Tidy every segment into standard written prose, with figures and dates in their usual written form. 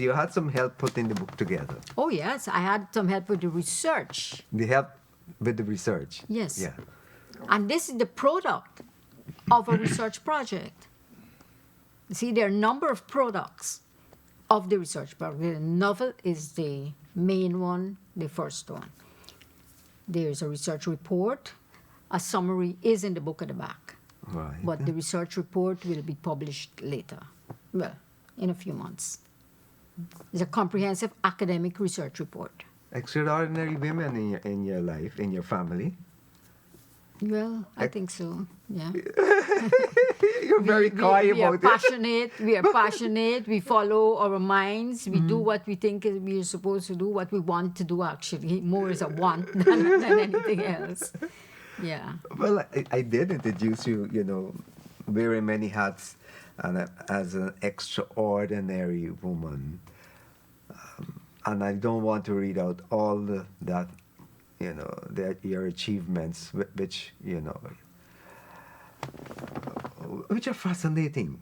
you had some help putting the book together. Oh, yes. I had some help with the research. The help with the research. Yes. Yeah. And this is the product of a research project. See, there are a number of products of the research project. The novel is the main one, the first one. There's a research report. A summary is in the book at the back. Right. But the research report will be published later. Well, in a few months. It's a comprehensive academic research report. Extraordinary women in your life, in your family. Well, I think so, yeah. You're very coy we are about it. passionate. We are passionate. We follow our minds. We do what we think we are supposed to do, what we want to do, actually. More is a want than anything else. Yeah. Well, I did introduce you, wearing many hats and as an extraordinary woman. And I don't want to read out all that, your achievements, which are fascinating,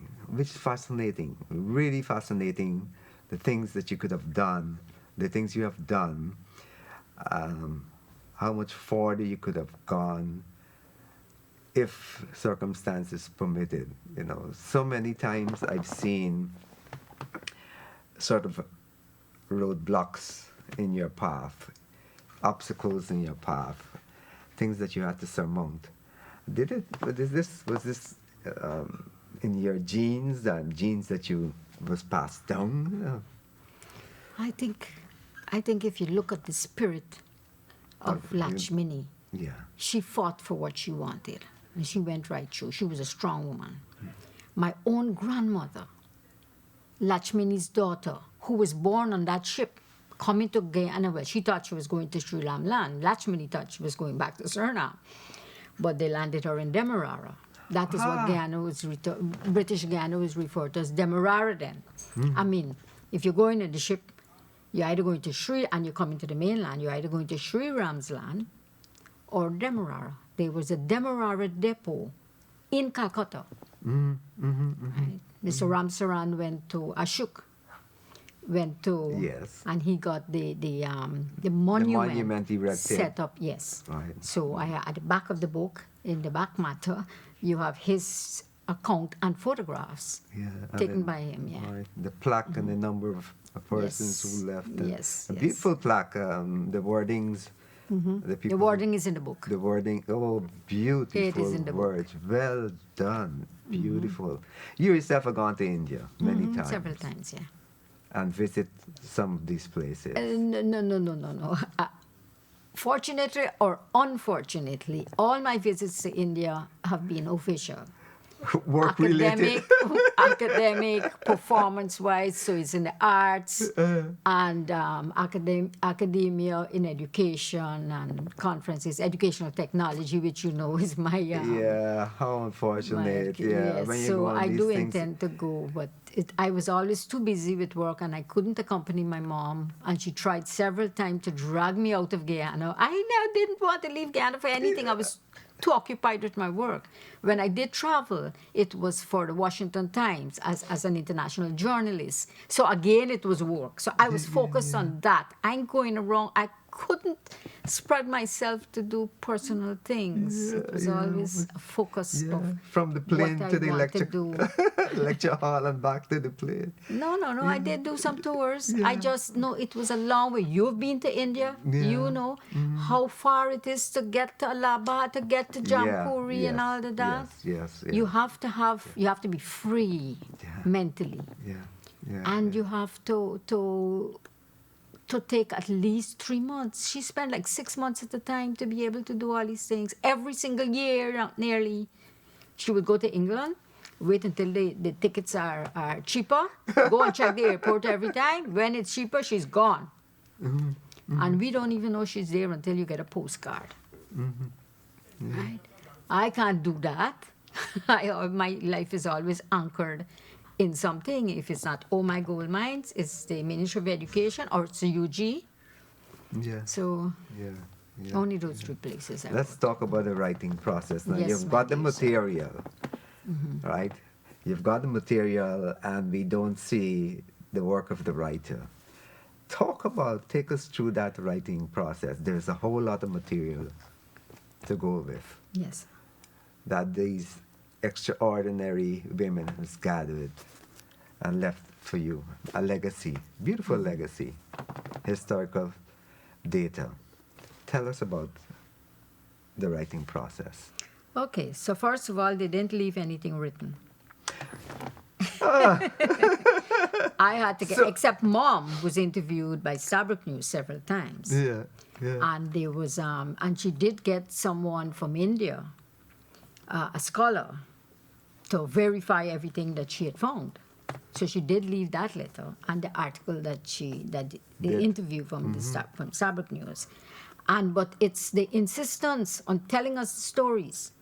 really fascinating, the things that you could have done, the things you have done, how much further you could have gone if circumstances permitted. So many times I've seen sort of roadblocks in your path, obstacles in your path, things that you had to surmount. Was this in your genes, genes that you was passed down? I think if you look at the spirit of Lakshmini, Yeah. she fought for what she wanted, and she went right through. She was a strong woman. My own grandmother, Lakshmini's daughter, who was born on that ship, coming to Guyana. Well, she thought she was going to Sri Lamlan. Lakshmini thought she was going back to Suriname. But they landed her in Demerara. That is what Guyana was British Guyana was referred to as Demerara then. I mean, if you're going in the ship, you're either going to and you're coming to the mainland, you're either going to Sri Ramsland or Demerara. There was a Demerara depot in Calcutta. Right? Mr. Ramsaran went to Ashok. Yes. And he got the monument, monument erected. set up, yes. Right. So at the back of the book, in the back matter, you have his account and photographs taken by him, yeah. Right. The plaque and the number of persons who left. Yes, A yes. beautiful plaque, the wordings. The The wording is in the book. The wording, beautiful It is in the book. words. Well done. Beautiful. You yourself have gone to India many times. Several times, yeah. And visit some of these places. No. Fortunately or unfortunately, all my visits to India have been official. Work related. Academic, performance-wise, so it's in the arts and academia in education and conferences, educational technology, which is my... Yeah, how unfortunate. yes. When you So go on I these do things, intend to go, but I was always too busy with work and I couldn't accompany my mom, and she tried several times to drag me out of Guyana. I now didn't want to leave Guyana for anything. I was too occupied with my work. When I did travel, it was for the Washington Times as an international journalist. So again, it was work. So I was focused on that. I'm going around. I couldn't spread myself to do personal things. It was always a focus of from the plane what to I the want lecture to do. lecture hall and back to the plane. No. I did do some tours. I just know it was a long way. You've been to India. You know how far it is to get to Allahabad, to get to Jampuri and all of that. Yes. You have to be free mentally. And you have to take at least 3 months. She spent like 6 months at a time to be able to do all these things. Every single year, nearly, she would go to England, wait until the tickets are cheaper, go and check the airport every time. When it's cheaper, she's gone. And we don't even know she's there until you get a postcard. Right? I can't do that. My life is always anchored in something. If it's not My Gold Mines, it's the Ministry of Education or it's the UG. So only those three places. Let's talk about the writing process now. Yes, You've my got the dear, material, right? You've got the material, and we don't see the work of the writer. Take us through that writing process. There's a whole lot of material to go with. Yes. That these extraordinary women has gathered and left for you. A legacy, beautiful legacy, historical data. Tell us about the writing process. Okay, so first of all, they didn't leave anything written. I had to get, except Mom was interviewed by Starbuck News several times. Yeah, yeah. And there was, and she did get someone from India, a scholar, to verify everything that she had found. So she did leave that letter and the article that the interview from from Starbuck News, but it's the insistence on telling us the stories.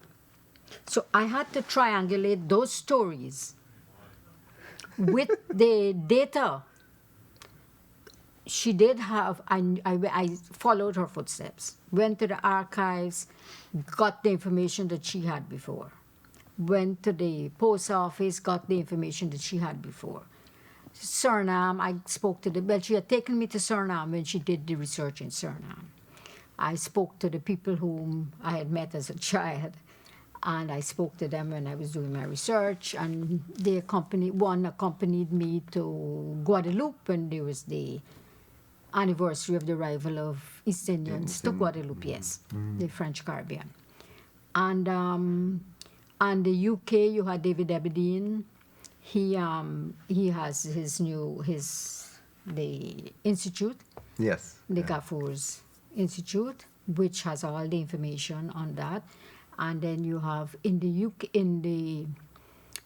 So I had to triangulate those stories with the data. She did have, I followed her footsteps, went to the archives, got the information that she had before, went to the post office, got the information that she had before. Suriname, I spoke to well, she had taken me to Suriname when she did the research in Suriname. I spoke to the people whom I had met as a child, and I spoke to them when I was doing my research, and one accompanied me to Guadeloupe, and there was the anniversary of the arrival of East Indians to Guadeloupe, yes, the French Caribbean. And the UK, you had David Eberdeen. He has the institute. Yes. The Gafour's Institute, which has all the information on that. And then you have in the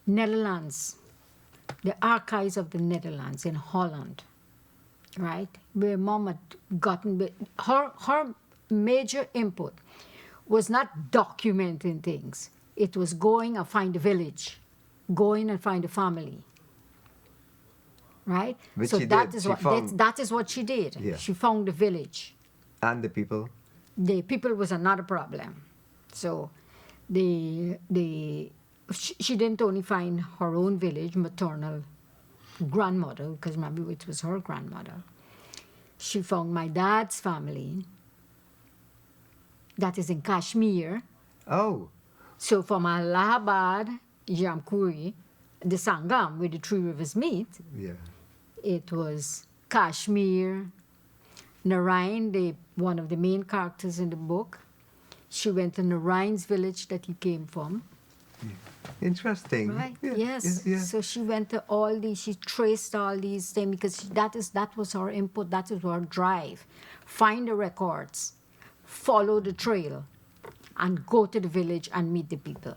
Netherlands, the archives of the Netherlands in Holland, right? Where Mom had gotten, her major input was not documenting things. It was going and find a village, going and find a family, right? Which so she that did. is She what found- that is what she did. Yeah. She found the village. And the people? The people was another problem. So she didn't only find her own village, maternal grandmother, because remember it was her grandmother. She found my dad's family. That is in Kashmir. Oh. So from Allahabad, Jamkuri, the Sangam, where the three rivers meet, Yeah. it was Kashmir. Narayan, one of the main characters in the book, she went to Narayan's village that he came from. Interesting. Right. Yeah, Yes. yeah, yeah. So she went to all these. She traced all these things because that was her input. That was her drive. Find the records, follow the trail, and go to the village and meet the people.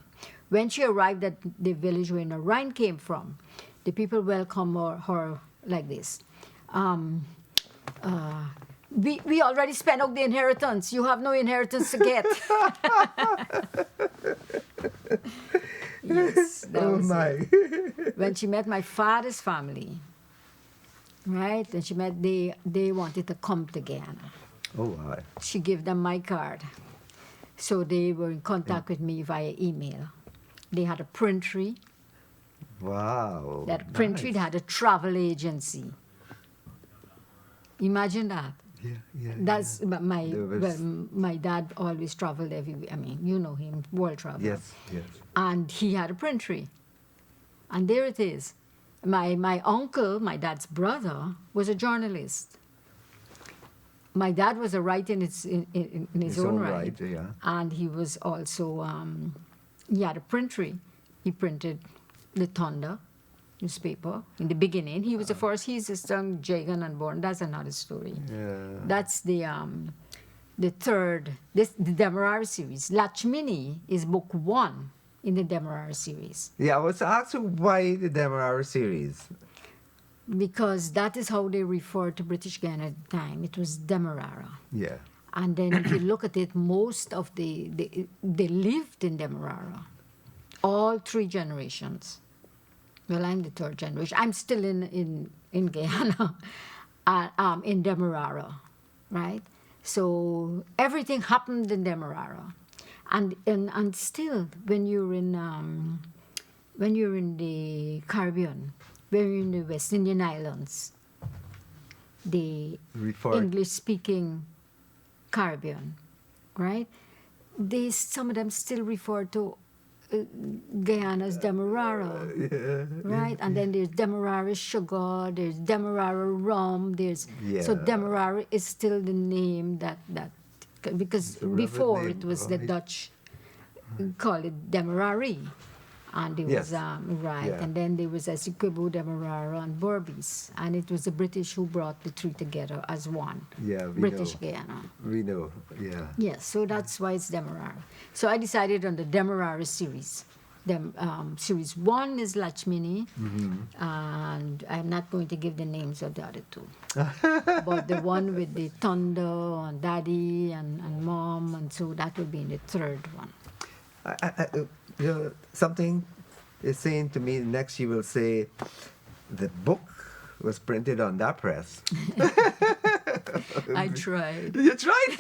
When she arrived at the village where Narayan came from, the people welcomed her like this. We already spent out the inheritance. You have no inheritance to get. Yes, that Oh was my. it. When she met my father's family, right? And she met, they wanted to come to Guyana. Oh wow. She gave them my card. So they were in contact with me via email. They had a printery. Wow. That printery nice. had a travel agency. Imagine that. Yeah, yeah. That's yeah. my dad always traveled everywhere. I mean, you know him, world travel. Yes, yes. And he had a printery. And there it is. My uncle, my dad's brother, was a journalist. My dad was a writer in his own right. Yeah. And he was also, he had a printery. He printed the Thunder newspaper in the beginning. He was the first, he's a son, Jagan and born. That's another story. Yeah. That's the third, the Demerara series. Latchmini is book 1 in the Demerara series. Yeah, I was asking why the Demerara series. Because that is how they referred to British Guyana at the time. It was Demerara. Yeah. And then if you look at it, most of they lived in Demerara. All 3 generations. Well, I'm the 3rd generation. I'm still in Guyana, in Demerara, right? So everything happened in Demerara. And still, when you're in the Caribbean, we're in the West Indian Islands, the English-speaking Caribbean, right? Some of them still refer to Guyana as Demerara, right? And then there's Demerara sugar, there's Demerara rum, so Demerara is still the name that because before it was the Dutch call it Demerara, and there was and then there was Essequibo, Demerara, and Berbice, and it was the British who brought the three together as one. Yeah, British Guyana. We know, yeah. Yes, so that's why it's Demerara. So I decided on the Demerara series. Series 1 is Latchmini, and I'm not going to give the names of the other two. But the one with the thunder and daddy and mom, and so that will be in the third one. Something is saying to me next you will say the book was printed on that press. I tried. You tried?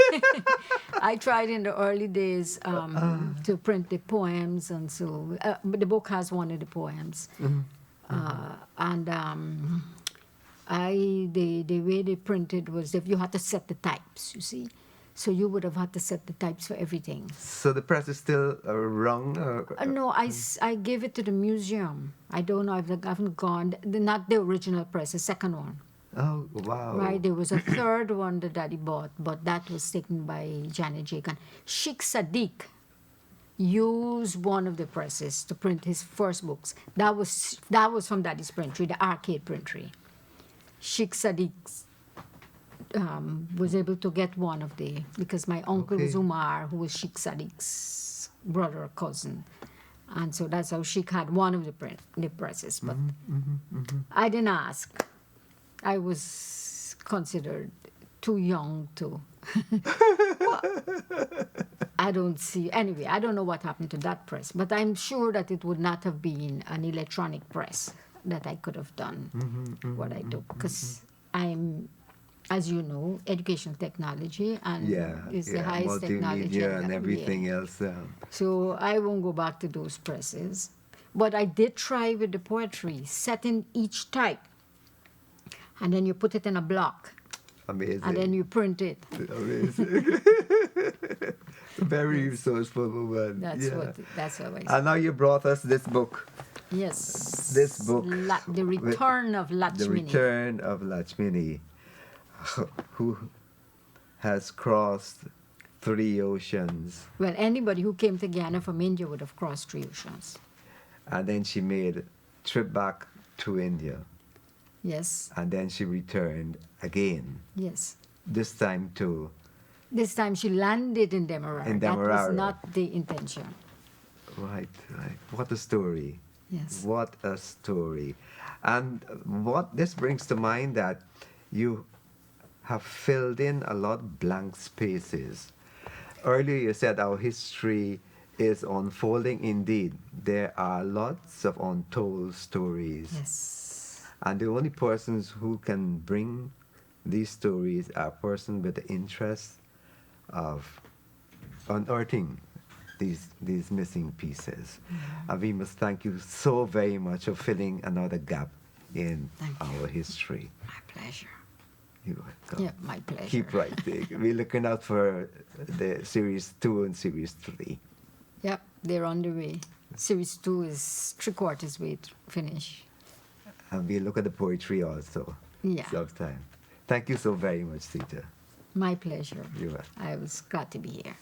I tried in the early days to print the poems, and so but the book has one of the poems. And the way they printed was if you had to set the types, you see. So you would have had to set the types for everything. So the press is still wrong? No, I gave it to the museum. I don't know if I haven't gone. Not the original press, the second one. Oh, wow. Right, there was a third one that Daddy bought, but that was taken by Janet Jagan. Sheikh Sadiq used one of the presses to print his first books. That was from Daddy's printery, the arcade printery. Sheikh Sadiq was able to get one of because my uncle was Umar, who was Sheikh Sadiq's brother or cousin. And so that's how Sheikh had one of the presses. But I didn't ask. I was considered too young to. I don't know what happened to that press, but I'm sure that it would not have been an electronic press that I could have done what I do, because I'm, as you know, education technology and is the highest technology. And everything else. So I won't go back to those presses. But I did try with the poetry, setting each type. And then you put it in a block. Amazing. And then you print it. Amazing. Very resourceful woman. That's how I say. And now you brought us this book. Yes. This book. The Return of Latchmini. The Return of Latchmini, who has crossed 3 oceans. Well, anybody who came to Guyana from India would have crossed 3 oceans. And then she made a trip back to India. Yes. And then she returned again. Yes. This time she landed in Demerara. That was not the intention. Right. What a story. Yes. What a story. And what this brings to mind that you have filled in a lot of blank spaces. Earlier you said our history is unfolding. Indeed, there are lots of untold stories. Yes. And the only persons who can bring these stories are persons with the interest of unearthing these missing pieces. And we must thank you so very much for filling another gap in our history. My pleasure. You're welcome. Yeah, my pleasure. Keep writing. We're looking out for the series 2 and series 3. Yep, they're on the way. Series 2 is 3/4 way to finish. And we look at the poetry also. Yeah. Sometime. Thank you so very much, Seeta. My pleasure. You're welcome. I was glad to be here.